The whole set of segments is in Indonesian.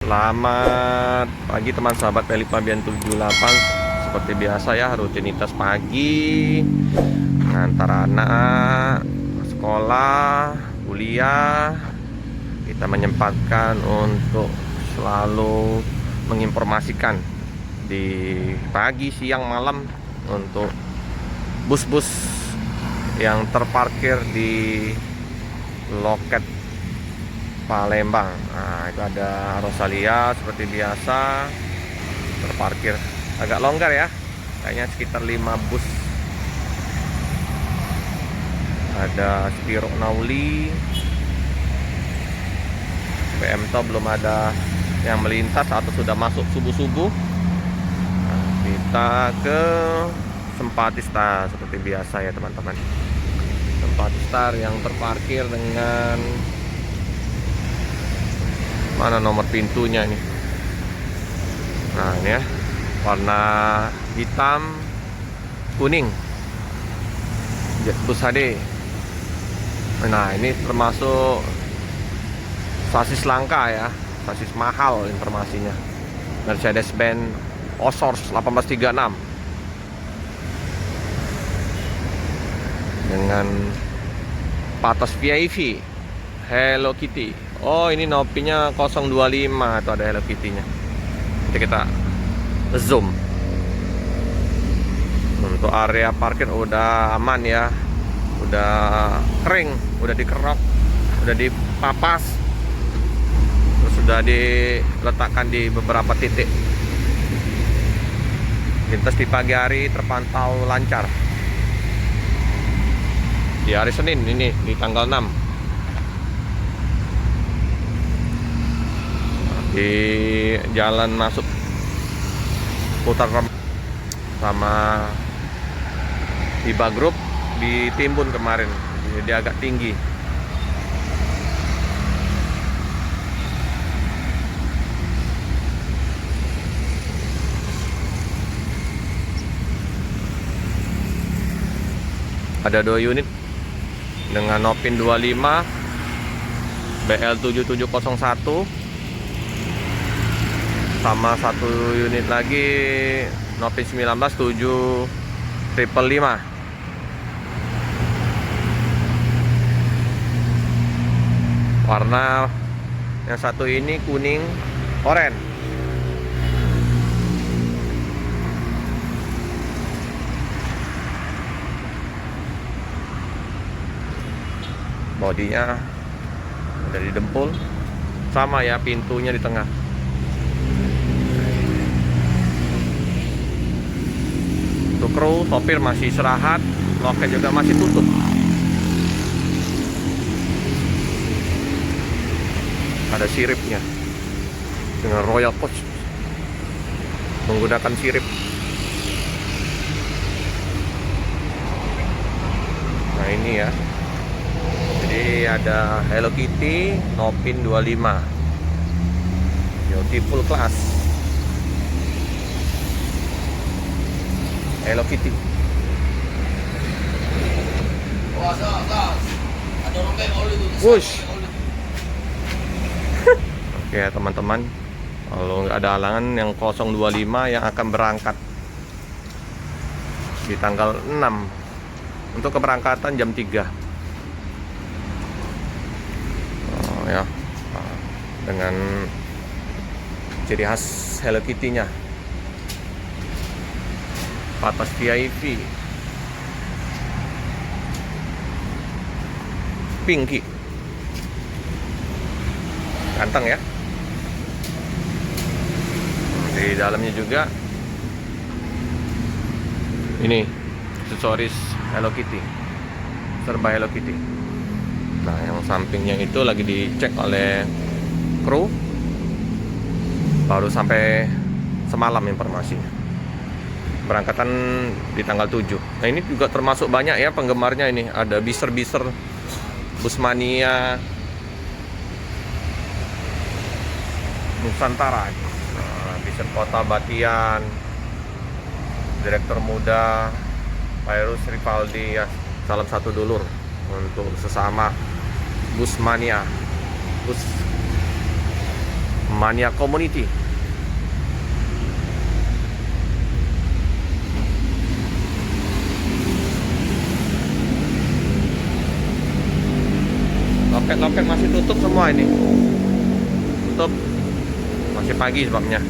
Selamat pagi teman sahabat Peli Pabian 78. Seperti biasa ya, rutinitas pagi antar anak sekolah, kuliah. Kita menyempatkan untuk selalu menginformasikan di pagi, siang, malam untuk bus-bus yang terparkir di loket Palembang. Nah, itu ada Rosalia seperti biasa terparkir agak longgar ya, kayaknya sekitar 5 bus. Ada Spiro Nauli, PM Top belum ada yang melintas atau sudah masuk subuh-subuh. Nah, kita ke Sempatistar seperti biasa ya teman-teman. Sempatistar yang terparkir dengan mana nomor pintunya ini. Nah ini ya, warna hitam kuning, Jetbus HD. Nah ini termasuk sasis langka ya, sasis mahal informasinya, Mercedes-Benz Osors 1836 dengan patas VIP Hello Kitty. Oh ini nopinya 025 atau ada Hello Kitty-nya. Nanti kita zoom. Untuk area parkir udah aman ya, udah kering, udah dikerok, udah dipapas, terus sudah diletakkan di beberapa titik. Lintas di pagi hari terpantau lancar. Di hari Senin ini, di tanggal 6. Di jalan masuk putar sama Iba Group ditimbun kemarin, jadi agak tinggi. Ada 2 unit dengan Nopin 25 BL7701 sama 1 unit lagi Nopin 19 7555. Warna yang satu ini kuning oranye. Bodinya udah didempul, sama ya pintunya di tengah. Untuk kru, sopir masih istirahat, loket juga masih tutup. Ada siripnya dengan Royal Coach, menggunakan sirip. Nah ini ya, jadi ada Hello Kitty, Nopin 25, beautiful class Hello Kitty. Wush. Oke teman-teman, kalau nggak ada halangan yang 025 yang akan berangkat di tanggal 6 untuk keberangkatan jam 3. Oh, ya, dengan ciri khas Hello Kitty-nya, patas VIP, Pinky, ganteng ya. Di dalamnya juga ini aksesoris Hello Kitty, serba Hello Kitty. Nah yang sampingnya itu lagi dicek oleh kru, baru sampai semalam informasinya. Berangkatan di tanggal 7. Nah ini juga termasuk banyak ya penggemarnya ini. Ada biser-biser Busmania Nusantara. Nah, biser Kota Batian, Direktur Muda Pairus Rivaldi ya, salam satu dulur untuk sesama Busmania, bus Mania Community. Loket-loket masih tutup semua ini. Tutup. Masih pagi sebabnya.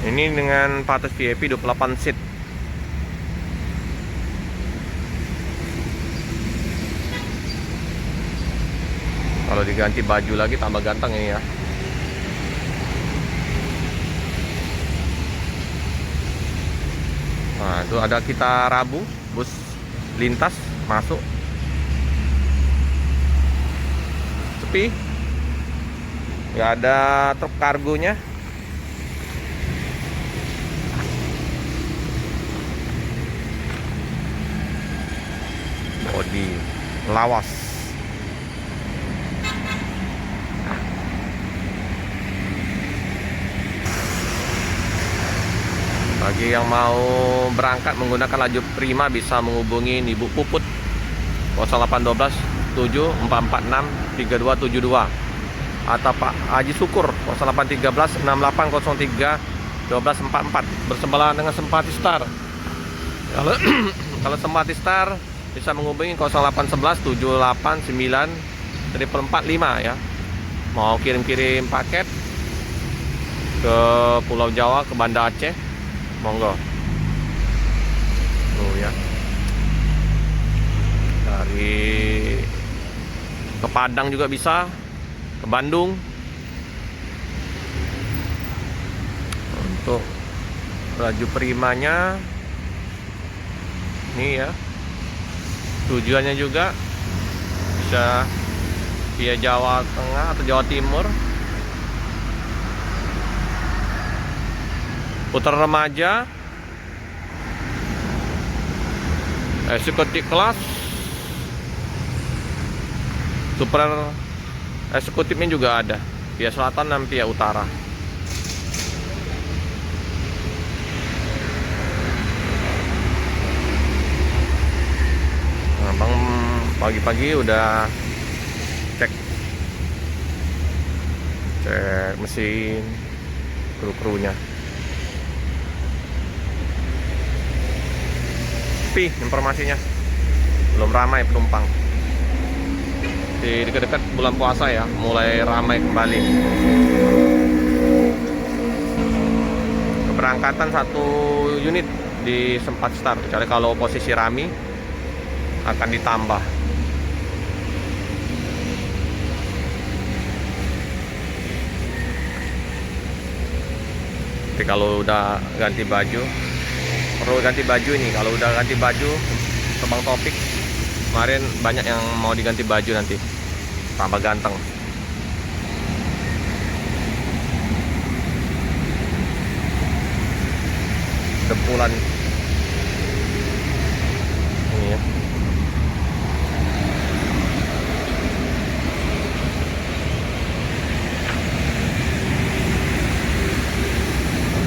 Ini dengan patas VIP 28 seat. Kalau diganti baju lagi tambah ganteng ini ya. Nah, itu ada kita Rabu, bus lintas masuk. Sepi. Nggak ada truk kargonya. Bodi lawas. Bagi yang mau berangkat menggunakan laju prima bisa menghubungi Ibu Puput 0812 7446 3272 atau Pak Haji Syukur 0813 6803 1244 bersebelahan dengan Sempati Star. Kalau Sempati Star bisa menghubungi 0811 789 445 ya. Mau kirim-kirim paket ke Pulau Jawa, ke Banda Aceh, monggo. Ya. Dari ke Padang juga bisa, ke Bandung. Untuk laju primanya ini ya. Tujuannya juga bisa via Jawa Tengah atau Jawa Timur. Putar remaja, eksekutif kelas, super eksekutifnya juga ada via selatan dan via utara. Nah, Bang pagi-pagi udah cek mesin, kru-krunya. Informasinya belum ramai penumpang. Di dekat-dekat bulan puasa ya, mulai ramai kembali. Keberangkatan 1 unit di Sempati Star, kecuali kalau posisi rami akan ditambah. Tapi kalau udah ganti baju, perlu ganti baju ini. Kalau udah ganti baju ke Bang Topik kemarin banyak yang mau diganti baju nanti tambah ganteng. Dempulan ini ya.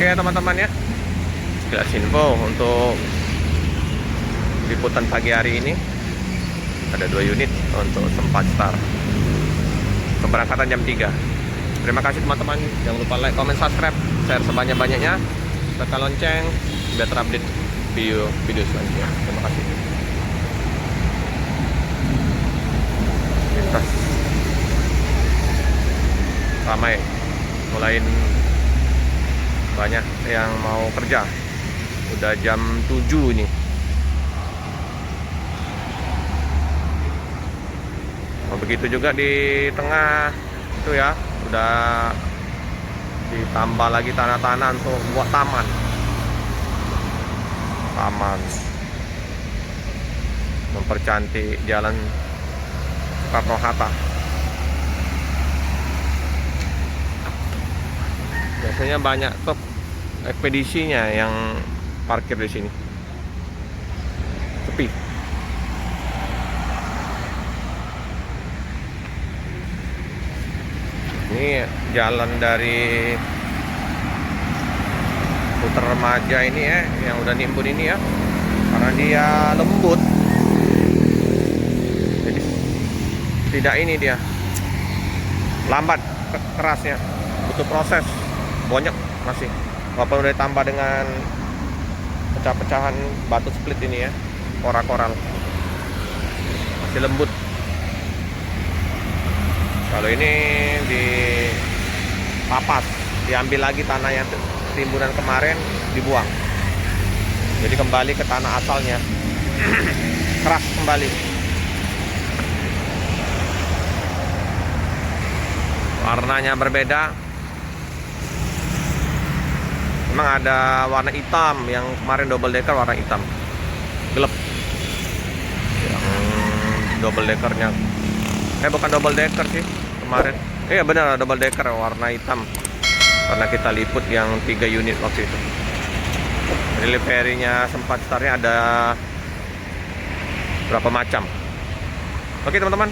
Oke teman-teman ya, sekilas info untuk liputan pagi hari ini. Ada 2 unit untuk Sempati Star. Keberangkatan jam 3. Terima kasih teman-teman. Jangan lupa like, comment, subscribe, share sebanyak-banyaknya, tekan lonceng biar terupdate video selanjutnya. Terima kasih. Lintas ramai, mulai banyak yang mau kerja. Udah jam 7 ini. Begitu juga di tengah itu ya, udah ditambah lagi tanah-tanah untuk buat taman mempercantik jalan Soekarno-Hatta. Biasanya banyak truk ekspedisinya yang parkir di sini. Sepi. Ini jalan dari Putar Remaja ini ya, yang udah nimbun ini ya, karena dia lembut, jadi tidak ini dia lambat kerasnya, butuh proses banyak masih. Walaupun udah ditambah dengan pecah-pecahan batu split ini ya, koral-koral, masih lembut. Kalau ini di papas, diambil lagi tanah yang timbunan kemarin, dibuang, jadi kembali ke tanah asalnya. Keras kembali. Warnanya berbeda. Memang ada warna hitam, yang kemarin double decker warna hitam gelap. Yang double deckernya, bukan double decker sih kemarin. Iya benar, double decker warna hitam, karena kita liput yang 3 unit waktu itu. Deliverynya sempat startnya ada berapa macam. Oke teman-teman,